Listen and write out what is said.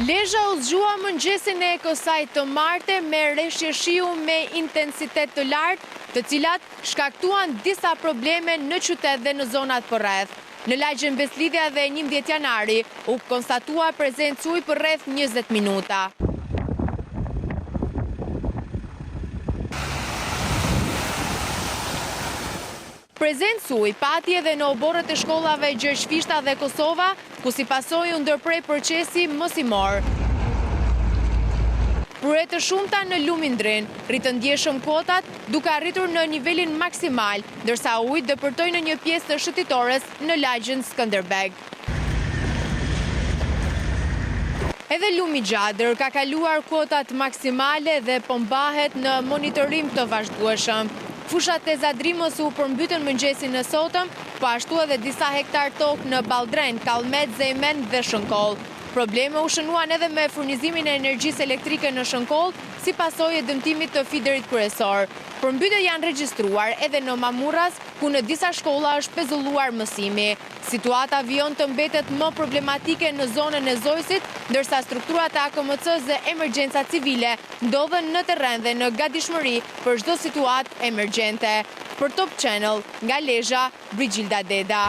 Lezhë u zgjua mëngjesin e kësaj të martë me rreshje shiu me intensitet të lartë, të cilat shkaktuan disa probleme në qytet dhe në zonat përreth. Në lagjen Beslidhja dhe 11 janari u konstatua prezencë ujë për rreth 20 minuta. Prezencë ujë pati edhe në oborët e shkollave Gjergj Fishta dhe Kosova, ku si pasojë u ndërprej procesi mosimor. Prurë të shumta në Lumindrin, rritën ndjeshëm kotat duke arritur në nivelin maksimal, ndërsa ujë dëpërtoi në një pjesë të shëtitores në lagjen Skënderbeg. Edhe Lumi Gjadër ka kaluar kotat maksimale dhe po mbahet në monitorim të vazhdueshëm. Fushat e Zadrimës u përmbytën mëngjesin e sotëm, po ashtu edhe disa hektar tokë në Baldren, Kallmet, Zemen dhe Shënkoll. Probleme u shënuan edhe me furnizimin e energjisë elektrike në Shënkoll, si pasojë e dëmtimit të fiderit kryesor. Përmbytje janë regjistruar edhe në Mamurras, ku në disa shkolla është pezulluar mësimi. Situata vijon të mbetet më problematike në zonën e Zojsit, ndërsa strukturat e AKMC-s dhe emergjenca civile ndodhen në terren dhe në gatishmëri për çdo situatë emergjente. Për Top Channel, nga Lezhë, Brigilda Deda.